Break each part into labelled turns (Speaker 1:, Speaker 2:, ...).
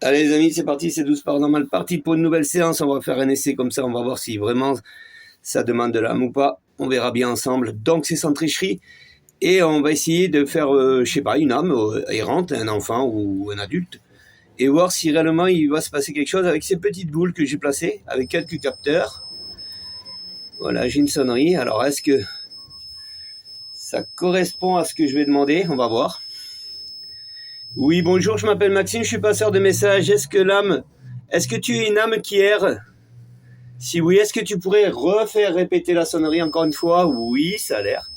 Speaker 1: Allez les amis, c'est parti, c'est 12 paranormal parti pour une nouvelle séance. On va faire un essai comme ça, on va voir si vraiment ça demande de l'âme ou pas. On verra bien ensemble. Donc c'est sans tricherie. Et on va essayer de faire, je sais pas, une âme errante, un enfant ou un adulte. Et voir si réellement il va se passer quelque chose avec ces petites boules que j'ai placées, avec quelques capteurs. Voilà, j'ai une sonnerie. Alors est-ce que ça correspond à ce que je vais demander? On va voir. Oui, bonjour, je m'appelle Maxime, je suis passeur de messages. Est-ce que tu es une âme qui erre? Si oui, est-ce que tu pourrais refaire répéter la sonnerie encore une fois? Oui, ça a l'air.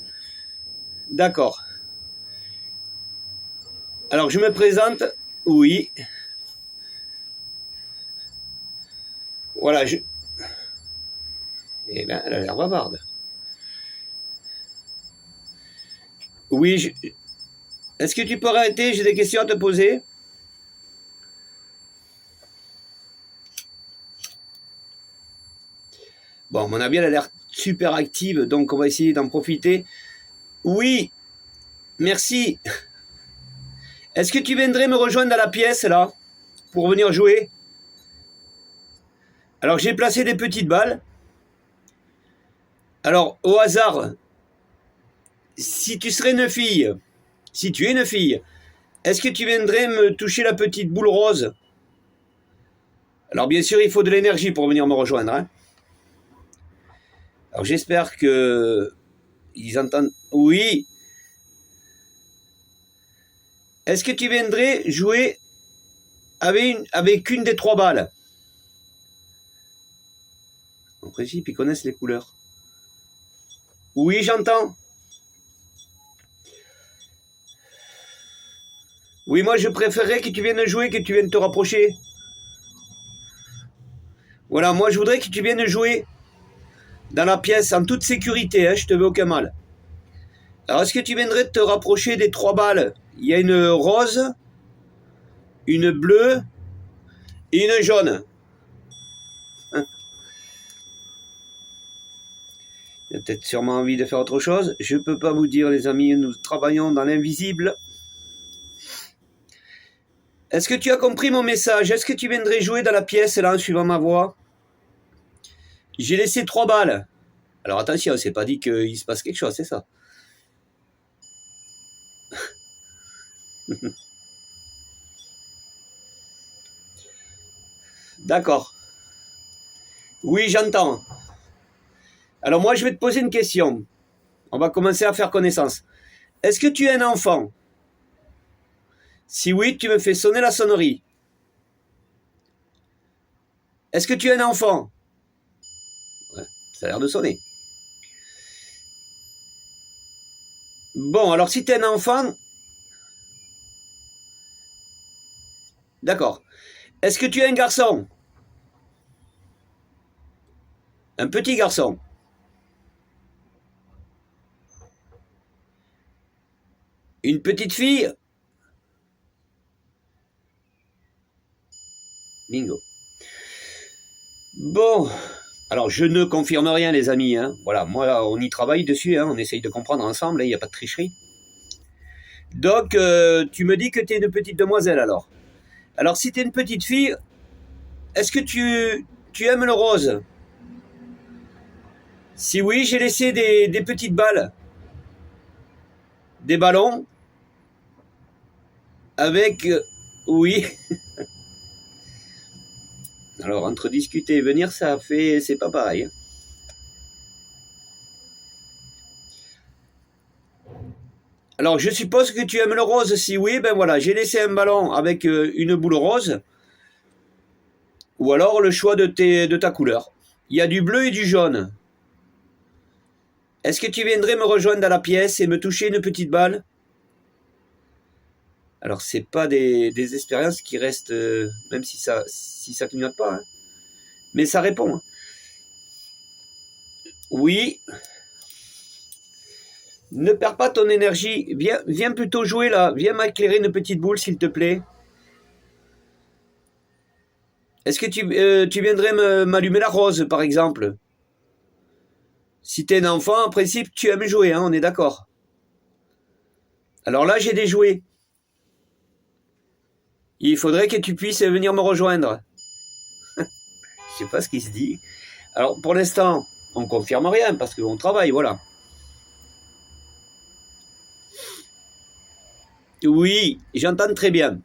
Speaker 1: D'accord. Alors, je me présente. Oui. Voilà, Eh bien, elle a l'air bavarde. Oui, est-ce que tu peux arrêter? J'ai des questions à te poser. Bon, mon avis, elle a l'air super active, donc on va essayer d'en profiter. Oui, merci. Est-ce que tu viendrais me rejoindre dans la pièce, là, pour venir jouer? Alors, j'ai placé des petites balles. Alors, au hasard, si tu es une fille, est-ce que tu viendrais me toucher la petite boule rose? Alors, bien sûr, il faut de l'énergie pour venir me rejoindre, hein. Alors, j'espère que ils entendent. Oui. Est-ce que tu viendrais jouer avec une des trois balles? En principe, ils connaissent les couleurs. Oui, j'entends. Oui, moi, je préférerais que tu viennes jouer, que tu viennes te rapprocher. Voilà, moi, je voudrais que tu viennes jouer dans la pièce en toute sécurité, hein, je te veux aucun mal. Alors, est-ce que tu viendrais te rapprocher des trois balles? Il y a une rose, une bleue et une jaune. Hein, il y a peut-être sûrement envie de faire autre chose. Je ne peux pas vous dire, les amis, nous travaillons dans l'invisible. Est-ce que tu as compris mon message? Est-ce que tu viendrais jouer dans la pièce, là, en suivant ma voix? J'ai laissé trois balles. Alors attention, c'est pas dit qu'il se passe quelque chose, c'est ça. D'accord. Oui, j'entends. Alors moi, je vais te poser une question. On va commencer à faire connaissance. Est-ce que tu es un enfant? Si oui, tu me fais sonner la sonnerie. Est-ce que tu es un enfant? Ouais, ça a l'air de sonner. Bon, alors si tu es un enfant... D'accord. Est-ce que tu es un garçon? Un petit garçon? Une petite fille? Bingo. Bon, alors je ne confirme rien les amis, hein. Voilà, moi on y travaille dessus, hein. On essaye de comprendre ensemble, il n'y a pas de tricherie. Donc tu me dis que tu es une petite demoiselle alors. Alors si tu es une petite fille, est-ce que tu aimes le rose? Si oui, j'ai laissé des petites balles, des ballons, avec... oui. Alors entre discuter et venir, c'est pas pareil, hein. Alors, je suppose que tu aimes le rose. Si oui, ben voilà, j'ai laissé un ballon avec une boule rose. Ou alors le choix de ta couleur. Il y a du bleu et du jaune. Est-ce que tu viendrais me rejoindre dans la pièce et me toucher une petite balle? Alors, c'est pas des expériences qui restent, même si ça clignote pas, hein. Mais ça répond, hein. Oui. Ne perds pas ton énergie. Viens plutôt jouer là. Viens m'éclairer une petite boule, s'il te plaît. Est-ce que tu viendrais m'allumer la rose, par exemple? Si t'es un enfant, en principe, tu aimes jouer, hein, on est d'accord. Alors là, j'ai des jouets. Il faudrait que tu puisses venir me rejoindre. Je sais pas ce qui se dit. Alors, pour l'instant, on confirme rien parce qu'on travaille, voilà. Oui, j'entends très bien.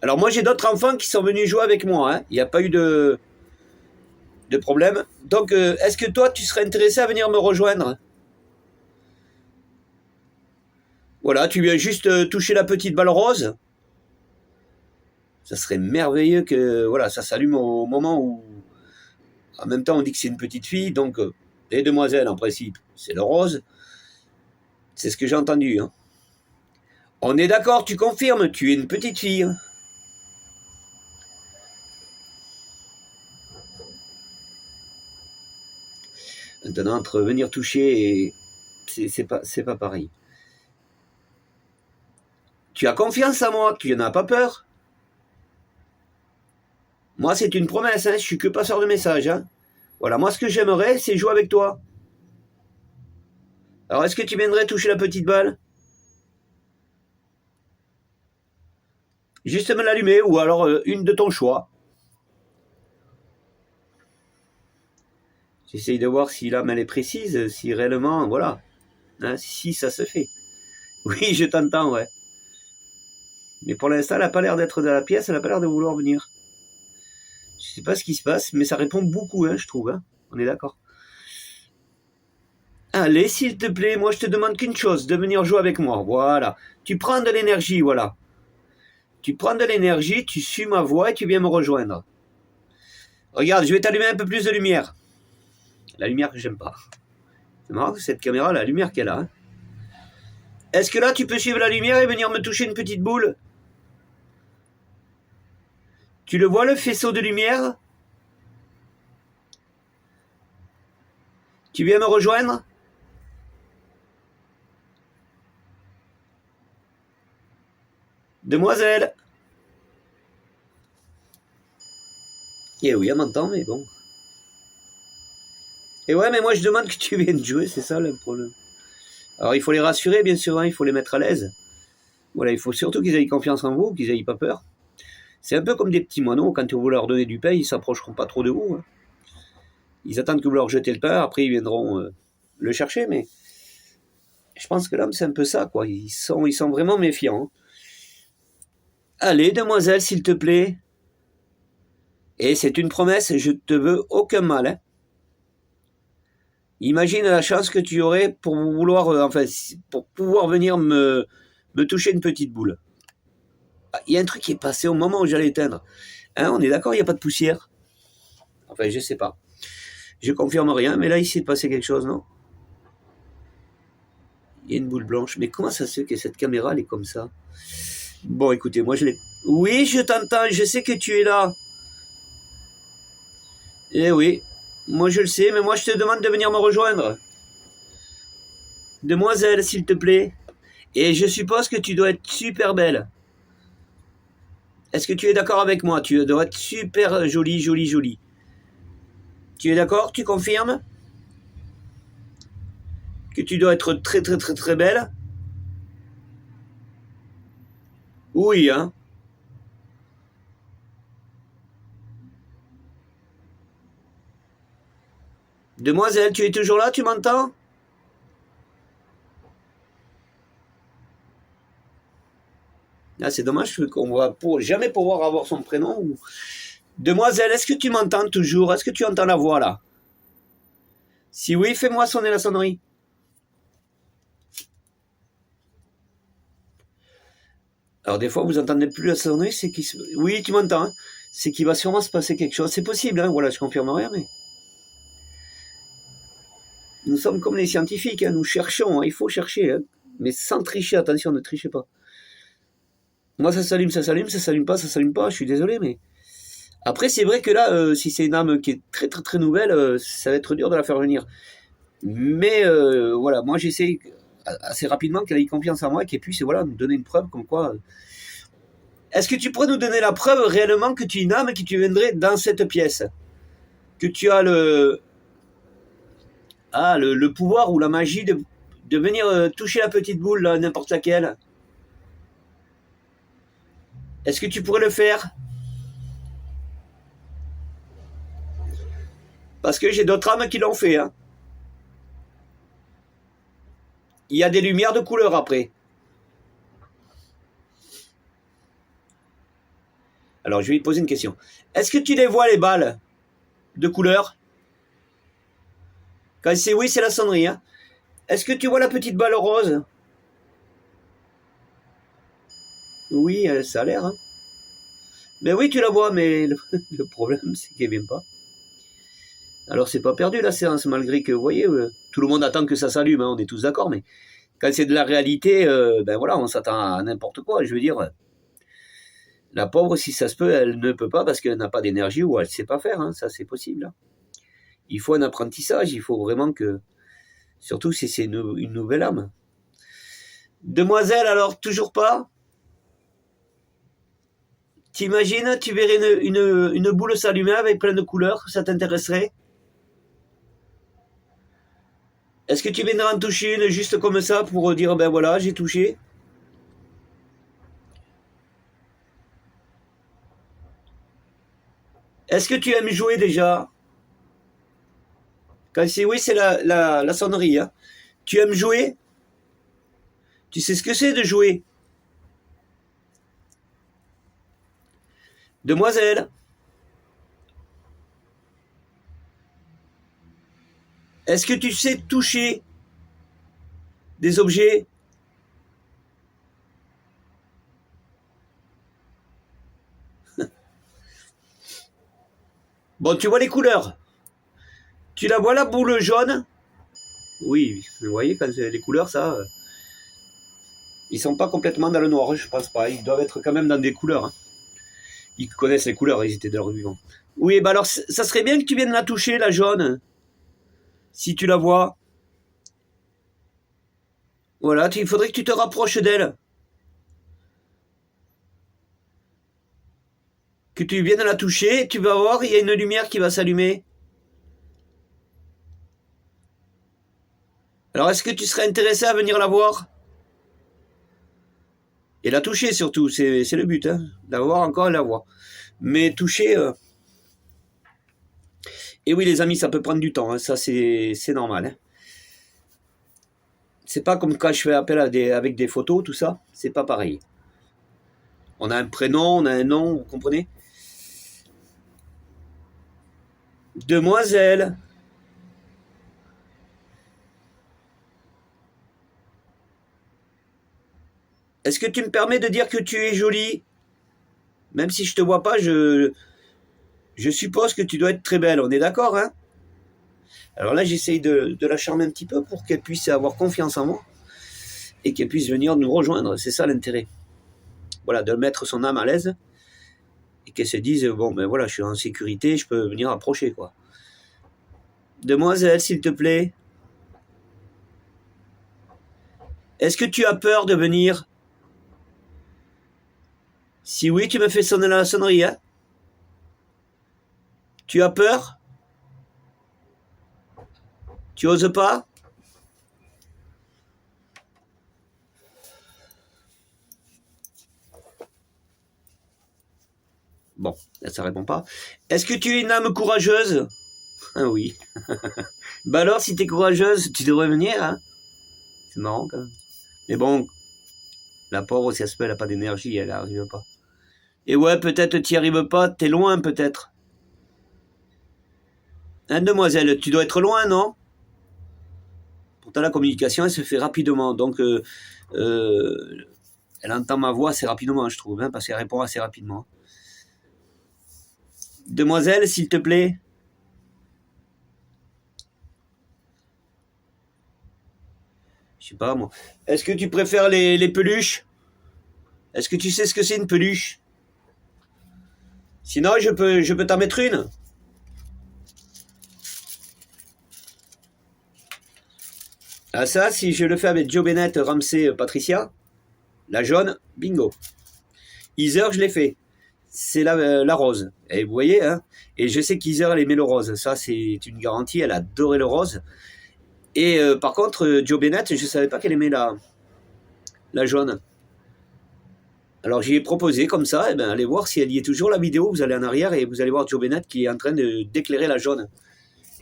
Speaker 1: Alors, moi, j'ai d'autres enfants qui sont venus jouer avec moi. Hein. Il n'y a pas eu de problème. Donc, est-ce que toi, tu serais intéressé à venir me rejoindre? Voilà, tu viens juste toucher la petite balle rose. Ça serait merveilleux que voilà, ça s'allume au moment où, en même temps, on dit que c'est une petite fille, donc les demoiselles, en principe, c'est le rose. C'est ce que j'ai entendu. Hein. On est d'accord, tu confirmes, tu es une petite fille. Maintenant, entre venir toucher et c'est pas pareil. Tu as confiance en moi, tu n'en as pas peur. Moi, c'est une promesse, hein, je suis que passeur de messages. Hein. Voilà, moi, ce que j'aimerais, c'est jouer avec toi. Alors, est-ce que tu viendrais toucher la petite balle? Juste me l'allumer, ou alors une de ton choix. J'essaye de voir si l'âme elle est précise, si réellement, voilà. Hein, si ça se fait. Oui, je t'entends, ouais. Mais pour l'instant, elle n'a pas l'air d'être dans la pièce, elle n'a pas l'air de vouloir venir. Je sais pas ce qui se passe, mais ça répond beaucoup, hein, je trouve. Hein. On est d'accord. Allez, s'il te plaît, moi je te demande qu'une chose, de venir jouer avec moi. Voilà. Tu prends de l'énergie, voilà. Tu prends de l'énergie, tu suis ma voix et tu viens me rejoindre. Regarde, je vais t'allumer un peu plus de lumière. La lumière que j'aime pas. C'est marrant que cette caméra, la lumière qu'elle a. Hein. Est-ce que là, tu peux suivre la lumière et venir me toucher une petite boule? Tu le vois, le faisceau de lumière? Tu viens me rejoindre? Demoiselle. Eh oui, elle m'entend, mais bon. Et ouais, mais moi je demande que tu viennes jouer, c'est ça le problème. Alors il faut les rassurer, bien sûr, hein, il faut les mettre à l'aise. Voilà, il faut surtout qu'ils aient confiance en vous, qu'ils n'aient pas peur. C'est un peu comme des petits moineaux, quand vous leur donnez du pain, ils s'approcheront pas trop de vous. Hein. Ils attendent que vous leur jetez le pain, après ils viendront le chercher, mais je pense que l'homme c'est un peu ça, quoi. Ils sont vraiment méfiants. Hein. Allez, demoiselle, s'il te plaît. Et c'est une promesse, je te veux aucun mal. Hein. Imagine la chance que tu aurais pour vouloir, pour pouvoir venir me toucher une petite boule. Il y a un truc qui est passé au moment où j'allais éteindre. Hein, on est d'accord, il n'y a pas de poussière. Enfin, je sais pas. Je confirme rien, mais là, il s'est passé quelque chose, non? Il y a une boule blanche. Mais comment ça se fait que cette caméra, elle est comme ça? Bon, écoutez, moi, je l'ai... Oui, je t'entends, je sais que tu es là. Eh oui, moi, je le sais, mais moi, je te demande de venir me rejoindre. Demoiselle, s'il te plaît. Et je suppose que tu dois être super belle. Est-ce que tu es d'accord avec moi? Tu dois être super jolie, jolie, jolie. Tu es d'accord? Tu confirmes? Que tu dois être très, très, très, très belle? Oui, hein? Demoiselle, tu es toujours là? Tu m'entends? Ah, c'est dommage qu'on va jamais pouvoir avoir son prénom. Demoiselle, est-ce que tu m'entends toujours? Est-ce que tu entends la voix là? Si oui, fais-moi sonner la sonnerie. Alors des fois, vous entendez plus la sonnerie, c'est qu'il se... Oui, tu m'entends. Hein. C'est qu'il va sûrement se passer quelque chose. C'est possible, hein. Voilà, je confirme rien, mais... Nous sommes comme les scientifiques, hein. Nous cherchons, hein. Il faut chercher, hein. Mais sans tricher, attention, ne trichez pas. Moi, ça s'allume, ça s'allume, ça s'allume pas, je suis désolé, mais... Après, c'est vrai que là, si c'est une âme qui est très très très nouvelle, ça va être dur de la faire venir. Mais voilà, moi j'essaie assez rapidement qu'elle ait confiance en moi et qu'elle puisse voilà, nous donner une preuve comme quoi... Est-ce que tu pourrais nous donner la preuve réellement que tu es une âme et que tu viendrais dans cette pièce? Que tu as le pouvoir ou la magie de venir toucher la petite boule, là, n'importe laquelle? Est-ce que tu pourrais le faire? Parce que j'ai d'autres âmes qui l'ont fait. Hein. Il y a des lumières de couleur après. Alors, je vais lui poser une question. Est-ce que tu les vois, les balles de couleur? Quand c'est oui, c'est la sonnerie. Hein. Est-ce que tu vois la petite balle rose? Oui, ça a l'air. Hein. Mais oui, tu la vois, mais le problème, c'est qu'elle ne vient pas. Alors, c'est pas perdu la séance, malgré que, vous voyez, tout le monde attend que ça s'allume, hein, on est tous d'accord, mais quand c'est de la réalité, ben voilà, on s'attend à n'importe quoi. Je veux dire, la pauvre, si ça se peut, elle ne peut pas parce qu'elle n'a pas d'énergie ou elle ne sait pas faire, hein, ça c'est possible. Hein. Il faut un apprentissage, il faut vraiment que, surtout si c'est une nouvelle âme. Demoiselle, alors, toujours pas? T'imagines, tu verrais une boule s'allumer avec plein de couleurs, ça t'intéresserait? Est-ce que tu viendras en toucher une juste comme ça pour dire, ben voilà, j'ai touché? Est-ce que tu aimes jouer déjà? Quand c'est oui, c'est la sonnerie. Hein. Tu aimes jouer? Tu sais ce que c'est de jouer? Demoiselle, est-ce que tu sais toucher des objets? Bon, tu vois les couleurs. Tu la vois la boule jaune? Oui, vous voyez, quand les couleurs, ça... ils sont pas complètement dans le noir, je pense pas. Ils doivent être quand même dans des couleurs. Hein. Ils connaissent les couleurs, ils étaient de leur vivant. Oui, bah alors, ça serait bien que tu viennes la toucher, la jaune. Si tu la vois. Voilà, il faudrait que tu te rapproches d'elle. Que tu viennes la toucher, tu vas voir, il y a une lumière qui va s'allumer. Alors, est-ce que tu serais intéressé à venir la voir? Et la toucher surtout, c'est le but, hein, la voir encore et la voir. Mais toucher... Et oui, les amis, ça peut prendre du temps, hein, ça c'est normal. Hein. C'est pas comme quand je fais appel avec des photos, tout ça, c'est pas pareil. On a un prénom, on a un nom, vous comprenez? Demoiselle. Est-ce que tu me permets de dire que tu es jolie? Même si je te vois pas, je suppose que tu dois être très belle, on est d'accord, hein? Alors là, j'essaye de la charmer un petit peu pour qu'elle puisse avoir confiance en moi et qu'elle puisse venir nous rejoindre, c'est ça l'intérêt. Voilà, de mettre son âme à l'aise et qu'elle se dise, bon, ben voilà, je suis en sécurité, je peux venir approcher, quoi. Demoiselle, s'il te plaît. Est-ce que tu as peur de venir? Si oui, tu me fais sonner la sonnerie, hein? Tu as peur? Tu oses pas? Bon, ça répond pas. Est-ce que tu es une âme courageuse? Ah oui. Bah alors, si t'es courageuse, tu devrais venir, hein? C'est marrant, quand même. Mais bon, la pauvre, si elle se peut, elle n'a pas d'énergie, elle n'arrive pas. Et ouais, peut-être t'y arrives pas, t'es loin, peut-être. Hein, demoiselle, tu dois être loin, non? Pourtant, la communication, elle se fait rapidement. Donc, elle entend ma voix assez rapidement, je trouve, hein, parce qu'elle répond assez rapidement. Demoiselle, s'il te plaît. Je sais pas, moi. Est-ce que tu préfères les peluches? Est-ce que tu sais ce que c'est une peluche? Sinon, je peux t'en mettre une. Ah ça, si je le fais avec Joe Bennett, Ramsey, Patricia, la jaune, bingo. Heather, je l'ai fait. C'est la rose. Et vous voyez, hein? Et je sais qu'Heather, elle aimait le rose. Ça, c'est une garantie. Elle adorait le rose. Et par contre, Joe Bennett, je ne savais pas qu'elle aimait la jaune. Alors j'ai proposé comme ça, eh ben, allez voir si elle y est toujours la vidéo, vous allez en arrière et vous allez voir Joe Bennett qui est en train d'éclairer la jaune.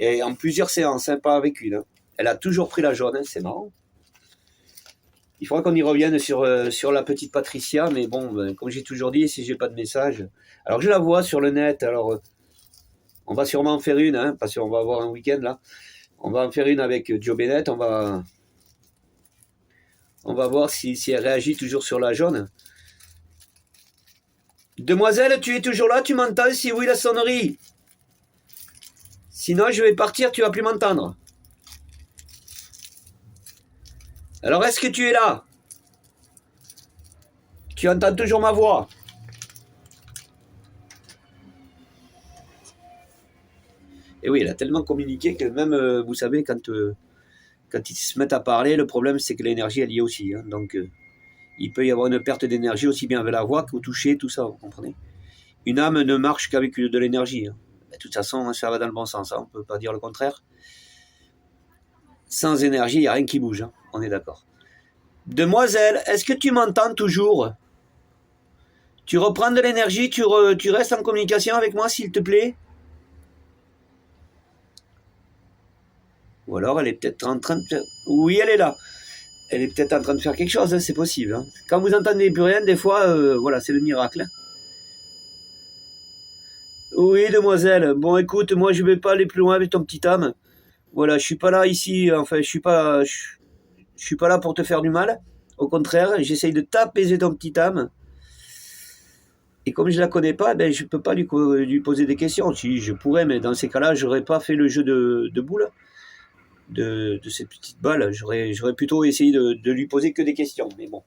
Speaker 1: Et en plusieurs séances, hein, pas avec une. Hein. Elle a toujours pris la jaune, hein, c'est marrant. Il faudra qu'on y revienne sur la petite Patricia, mais bon, ben, comme j'ai toujours dit, si j'ai pas de message... Alors je la vois sur le net, alors on va sûrement en faire une, hein, parce qu'on va avoir un week-end là. On va en faire une avec Joe Bennett, on va voir si elle réagit toujours sur la jaune. Demoiselle, tu es toujours là, tu m'entends? Si oui, la sonnerie. Sinon, je vais partir, tu vas plus m'entendre. Alors, est-ce que tu es là? Tu entends toujours ma voix? Et oui, elle a tellement communiqué que même, vous savez, quand ils se mettent à parler, le problème, c'est que l'énergie, elle y est aussi. Hein. Donc, il peut y avoir une perte d'énergie aussi bien avec la voix qu'au toucher, tout ça, vous comprenez? Une âme ne marche qu'avec de l'énergie. Hein. De toute façon, ça va dans le bon sens, hein. On ne peut pas dire le contraire. Sans énergie, il n'y a rien qui bouge, hein. On est d'accord. Demoiselle, est-ce que tu m'entends toujours? Tu reprends de l'énergie, tu restes en communication avec moi, s'il te plaît? Ou alors, elle est peut-être en train de faire... Oui, elle est là. Elle est peut-être en train de faire quelque chose, hein, c'est possible. Hein. Quand vous entendez plus rien, des fois, voilà, c'est le miracle. Hein. Oui, demoiselle. Bon, écoute, moi, je vais pas aller plus loin avec ton petit âme. Voilà, je suis pas là ici, enfin, je suis pas là pour te faire du mal. Au contraire, j'essaye de t'apaiser ton petit âme. Et comme je la connais pas, ben, je peux pas lui poser des questions. Si je pourrais, mais dans ces cas-là, j'aurais pas fait le jeu de boules, de cette petite balle. J'aurais plutôt essayé de lui poser que des questions. Mais bon,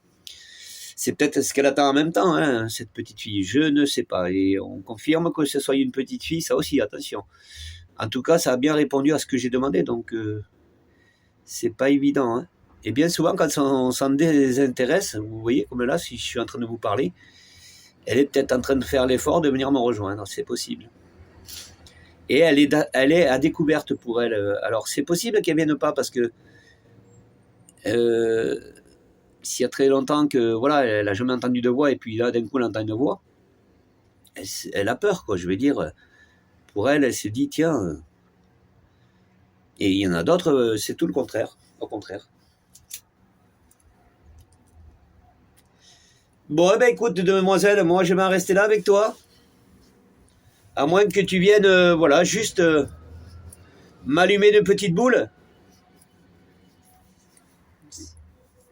Speaker 1: c'est peut-être ce qu'elle attend en même temps, hein, cette petite fille. Je ne sais pas. Et on confirme que ce soit une petite fille, ça aussi, attention. En tout cas, ça a bien répondu à ce que j'ai demandé, donc c'est pas évident. Hein. Et bien souvent, quand on s'en désintéresse, vous voyez, comme là, si je suis en train de vous parler, elle est peut-être en train de faire l'effort de venir me rejoindre, c'est possible. Et elle est à découverte pour elle. Alors, c'est possible qu'elle vienne pas, parce que s'il y a très longtemps que, voilà, elle a jamais entendu de voix, et puis là, d'un coup, elle entend une voix, elle a peur, quoi, je veux dire. Pour elle se dit, tiens... Et il y en a d'autres, c'est tout le contraire, au contraire. Bon, eh ben écoute, demoiselle, moi je vais en rester là avec toi. À moins que tu viennes, voilà, juste m'allumer de petites boules.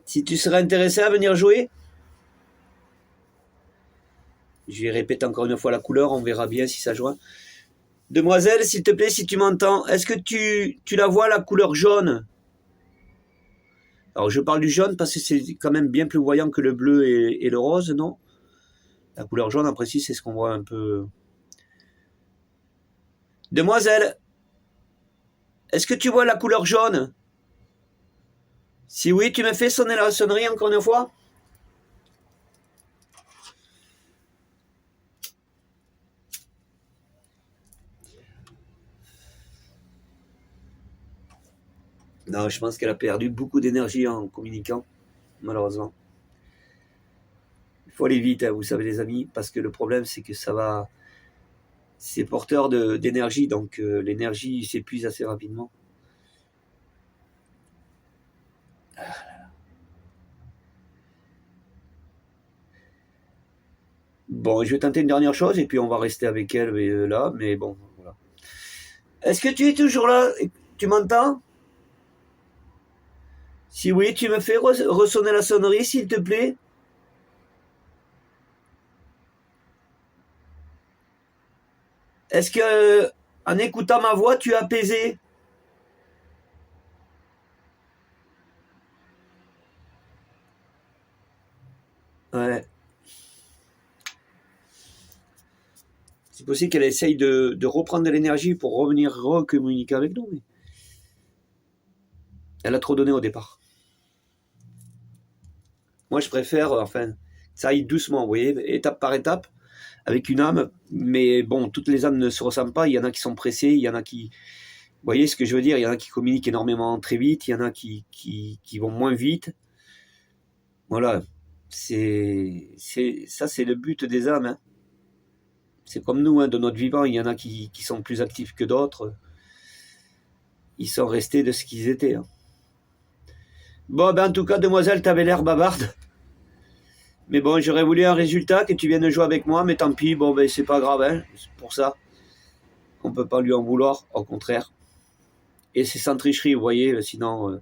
Speaker 1: Si tu serais intéressé à venir jouer. Je vais répéter encore une fois la couleur, on verra bien si ça joint. Demoiselle, s'il te plaît, si tu m'entends, est-ce que tu la vois, la couleur jaune? Alors je parle du jaune parce que c'est quand même bien plus voyant que le bleu et le rose, non? La couleur jaune, en précis, c'est ce qu'on voit un peu... Demoiselle, est-ce que tu vois la couleur jaune? Si oui, tu me fais sonner la sonnerie encore une fois? Non, je pense qu'elle a perdu beaucoup d'énergie en communiquant, malheureusement. Il faut aller vite, hein, vous savez les amis, parce que le problème c'est que ça va... C'est porteur d'énergie, donc l'énergie s'épuise assez rapidement. Bon, je vais tenter une dernière chose et puis on va rester avec elle là, mais bon, voilà. Est-ce que tu es toujours là? Tu m'entends? Si oui, tu me fais ressonner la sonnerie, s'il te plaît? Est-ce que, en écoutant ma voix, tu es apaisé? Ouais. C'est possible qu'elle essaye de reprendre de l'énergie pour revenir recommuniquer avec nous, mais elle a trop donné au départ. Moi, je préfère, enfin, ça aille doucement, vous voyez, étape par étape, avec une âme, mais bon, toutes les âmes ne se ressemblent pas, il y en a qui sont pressées, il y en a qui... Vous voyez ce que je veux dire? Il y en a qui communiquent énormément très vite, il y en a qui vont moins vite. Voilà. Ça, c'est le but des âmes. Hein. C'est comme nous, hein, de notre vivant, il y en a qui sont plus actifs que d'autres. Ils sont restés de ce qu'ils étaient. Hein. Bon, ben en tout cas, demoiselle, t'avais l'air bavarde. Mais bon, j'aurais voulu un résultat, que tu viennes jouer avec moi, mais tant pis, bon, ben c'est pas grave, hein, c'est pour ça. On peut pas lui en vouloir, au contraire. Et c'est sans tricherie, vous voyez, sinon,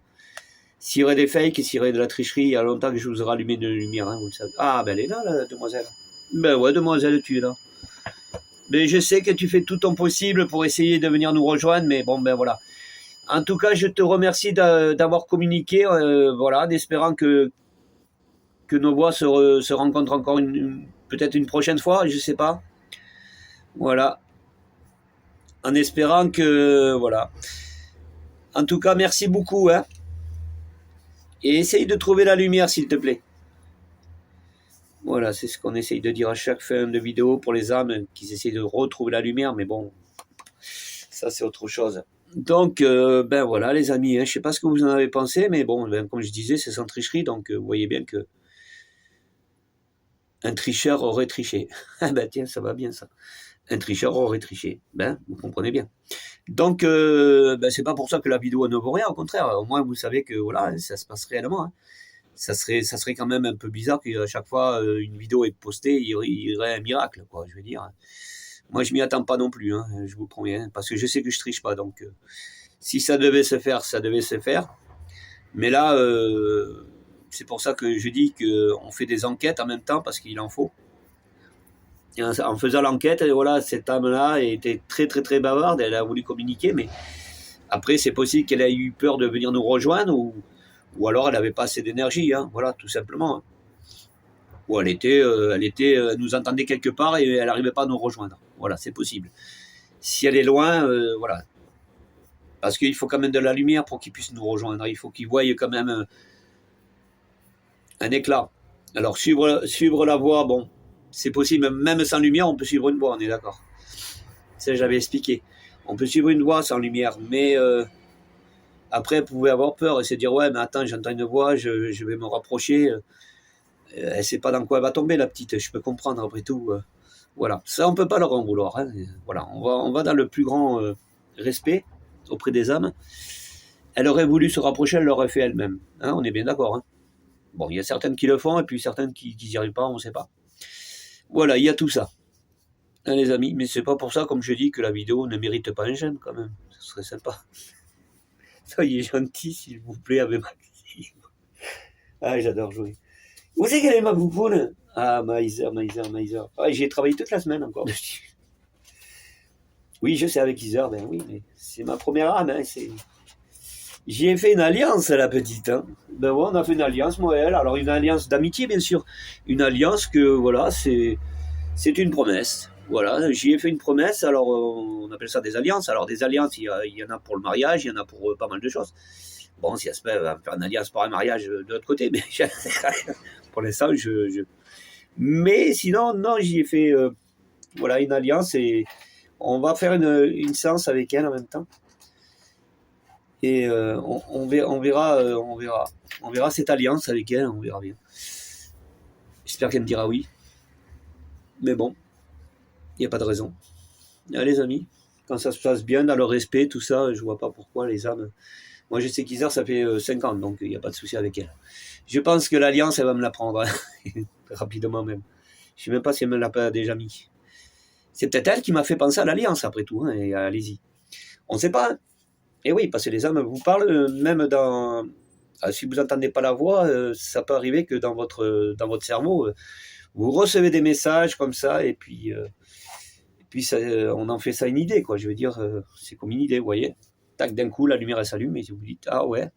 Speaker 1: s'il y aurait des fakes, s'il y aurait de la tricherie, il y a longtemps que je vous aurais allumé de lumière, hein, vous le savez. Ah, ben elle est là, la demoiselle. Ben ouais, demoiselle, tu es là. Mais je sais que tu fais tout ton possible pour essayer de venir nous rejoindre, mais bon, ben voilà. En tout cas, je te remercie d'avoir communiqué, voilà, en espérant que nos voix se rencontrent encore peut-être une prochaine fois, je sais pas. Voilà. En espérant que, voilà. En tout cas, merci beaucoup, hein. Et essaye de trouver la lumière, s'il te plaît. Voilà, c'est ce qu'on essaye de dire à chaque fin de vidéo pour les âmes, qu'ils essayent de retrouver la lumière, mais bon, ça c'est autre chose. Donc, ben voilà les amis, hein, je sais pas ce que vous en avez pensé, mais bon, ben, comme je disais, c'est sans tricherie, donc vous voyez bien que un tricheur aurait triché. Ah ben tiens, ça va bien ça. Un tricheur aurait triché. Ben, vous comprenez bien. Donc, ben, c'est pas pour ça que la vidéo ne vaut rien, au contraire. Au moins, vous savez que voilà, ça se passe réellement. Hein. Ça serait quand même un peu bizarre qu'à chaque fois une vidéo est postée, il y aurait un miracle, quoi, je veux dire. Moi, je m'y attends pas non plus, hein, je vous promets, hein, parce que je sais que je triche pas. Donc, si ça devait se faire, ça devait se faire. Mais là, c'est pour ça que je dis qu'on fait des enquêtes en même temps, parce qu'il en faut. Et en faisant l'enquête, voilà, cette âme-là était très très très bavarde, elle a voulu communiquer, mais après c'est possible qu'elle ait eu peur de venir nous rejoindre, ou alors elle n'avait pas assez d'énergie, hein, voilà, tout simplement. Hein. Ou elle nous entendait quelque part et elle n'arrivait pas à nous rejoindre. Voilà, c'est possible. Si elle est loin, voilà. Parce qu'il faut quand même de la lumière pour qu'il puisse nous rejoindre. Il faut qu'il voie quand même un éclat. Alors suivre la voie, bon, c'est possible, même sans lumière, on peut suivre une voie, on est d'accord. Ça, j'avais expliqué. On peut suivre une voie sans lumière, mais après, vous pouvez avoir peur et se dire, ouais, mais attends, j'entends une voix, je vais me rapprocher. Elle ne sait pas dans quoi elle va tomber, la petite, je peux comprendre, après tout. Voilà, ça, on ne peut pas leur en vouloir. Hein. Voilà, on va dans le plus grand respect auprès des âmes. Elle aurait voulu se rapprocher, elle l'aurait fait elle-même. Hein, on est bien d'accord. Hein. Bon, il y a certaines qui le font et puis certaines qui n'y arrivent pas, on ne sait pas. Voilà, il y a tout ça. Hein, les amis, mais c'est pas pour ça, comme je dis, que la vidéo ne mérite pas un j'aime quand même. Ce serait sympa. Soyez gentil, s'il vous plaît, avec Maxime. Ah, j'adore jouer. Où c'est qu'elle est ma bouboune? Ah, Maïser. Ah, j'ai travaillé toute la semaine encore dessus. Oui, je sais, avec Iser, ben oui, mais c'est ma première âme. Hein, J'y ai fait une alliance, la petite. Hein. Ben ouais, on a fait une alliance, moi et elle. Alors, une alliance d'amitié, bien sûr. Une alliance que, voilà, c'est une promesse. Voilà, j'y ai fait une promesse, alors on appelle ça des alliances. Alors des alliances, il y en a pour le mariage, il y en a pour pas mal de choses. Bon, si elle se peut faire une alliance pour un mariage de l'autre côté, mais pour l'instant, Mais sinon, non, j'y ai fait voilà, une alliance et on va faire une séance avec elle en même temps. Et on verra cette alliance avec elle, on verra bien. J'espère qu'elle me dira oui. Mais bon, il n'y a pas de raison. Les amis, quand ça se passe bien, dans le respect, tout ça, je vois pas pourquoi les âmes... Moi, je sais qu'Isar, ça fait 5 ans, donc il n'y a pas de souci avec elle. Je pense que l'alliance, elle va me la prendre, hein. Rapidement même. Je ne sais même pas si elle me l'a pas déjà mis. C'est peut-être elle qui m'a fait penser à l'alliance, après tout, hein, et allez-y. On ne sait pas. Hein. Et oui, parce que les âmes vous parlent, même dans... Si vous n'entendez pas la voix, ça peut arriver que dans votre cerveau, vous recevez des messages comme ça, et puis ça, on en fait ça une idée, quoi. Je veux dire, c'est comme une idée, vous voyez. Tac, d'un coup, la lumière elle s'allume, et vous vous dites, ah ouais.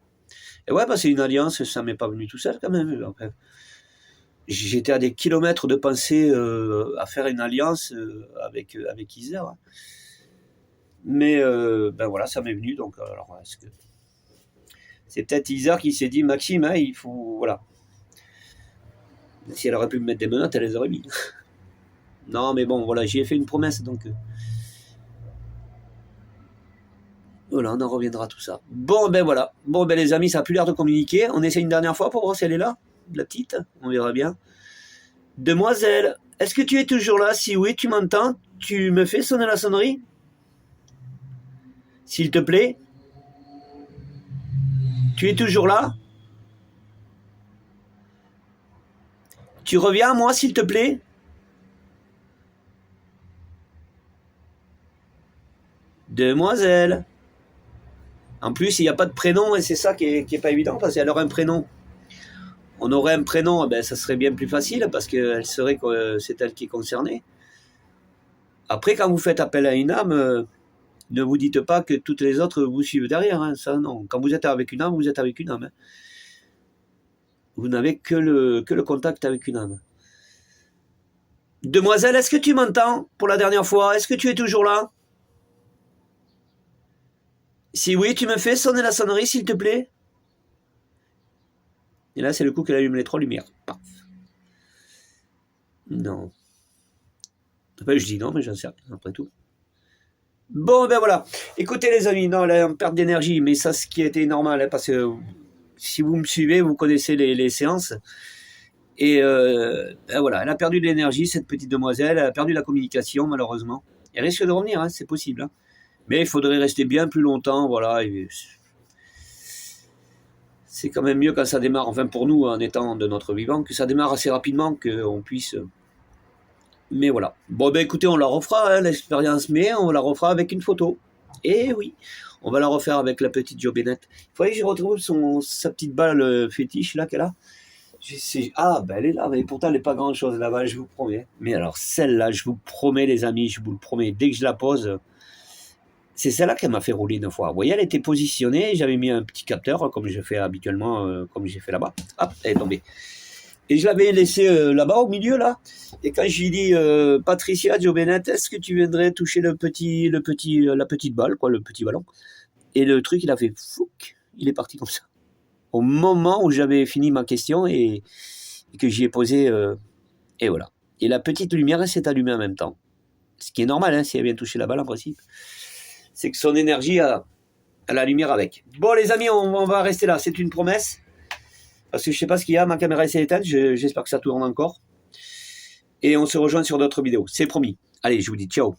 Speaker 1: Et ouais, bah, c'est une alliance, ça m'est pas venu tout seul quand même. Après, j'étais à des kilomètres de penser à faire une alliance avec Iser. Hein. Mais ben voilà, ça m'est venu, donc alors est-ce que c'est peut-être Iser qui s'est dit, Maxime, hein, il faut, voilà. Si elle aurait pu me mettre des menottes, elle les aurait mis. Non, mais bon, voilà, j'y ai fait une promesse, donc voilà, on en reviendra tout ça. Bon, ben voilà. Bon, ben les amis, ça a plus l'air de communiquer. On essaie une dernière fois pour voir si elle est là. de la petite, on verra bien. Demoiselle, est-ce que tu es toujours là? Si oui, tu m'entends? Tu me fais sonner la sonnerie? S'il te plaît? Tu es toujours là? Tu reviens à moi, s'il te plaît? Demoiselle. En plus, il n'y a pas de prénom et c'est ça qui est pas évident parce qu'elle aurait un prénom. On aurait un prénom, ben, ça serait bien plus facile parce qu'elle serait que c'est elle qui est concernée. Après, quand vous faites appel à une âme, ne vous dites pas que toutes les autres vous suivent derrière. Hein, ça, non. Quand vous êtes avec une âme, vous êtes avec une âme. Hein. Vous n'avez que le contact avec une âme. Demoiselle, est-ce que tu m'entends pour la dernière fois? Est-ce que tu es toujours là? Si oui, tu me fais sonner la sonnerie, s'il te plaît? Et là, c'est le coup qu'elle allume les 3 lumières. Paf. Non. Enfin, je dis non, mais j'en sais rien, après tout. Bon, ben voilà. Écoutez, les amis, non, elle est en perte d'énergie, mais ça, ce qui a été normal, hein, parce que si vous me suivez, vous connaissez les séances. Et ben voilà, elle a perdu de l'énergie, cette petite demoiselle, elle a perdu la communication, malheureusement. Elle risque de revenir, hein, c'est possible. Hein. Mais il faudrait rester bien plus longtemps, voilà. Et c'est quand même mieux quand ça démarre, enfin pour nous, en étant de notre vivant, que ça démarre assez rapidement, qu'on puisse... Mais voilà. Bon, ben écoutez, on la refera, hein, l'expérience, mais on la refera avec une photo. Et oui, on va la refaire avec la petite Jo Bennett. Il faudrait que je retrouve sa petite balle fétiche, là, qu'elle a. Ah, ben elle est là, mais pourtant elle n'est pas grand-chose là-bas, je vous promets. Mais alors, celle-là, je vous promets, les amis, je vous le promets, dès que je la pose... C'est celle-là qui m'a fait rouler une fois. Vous voyez, elle était positionnée, j'avais mis un petit capteur, comme je fais habituellement, comme j'ai fait là-bas. Hop, elle est tombée. Et je l'avais laissée là-bas, au milieu, là. Et quand je lui ai dit, Patricia, Jo Bennett, est-ce que tu viendrais toucher la petite balle, quoi, le petit ballon? Et le truc, il a fait fouc, il est parti comme ça. Au moment où j'avais fini ma question et que j'y ai posé, et voilà. Et la petite lumière, elle s'est allumée en même temps. Ce qui est normal, hein, si elle vient toucher la balle, en principe. C'est que son énergie a la lumière avec. Bon, les amis, on va rester là. C'est une promesse. Parce que je ne sais pas ce qu'il y a. Ma caméra s'est éteinte. J'espère que ça tourne encore. Et on se rejoint sur d'autres vidéos. C'est promis. Allez, je vous dis ciao.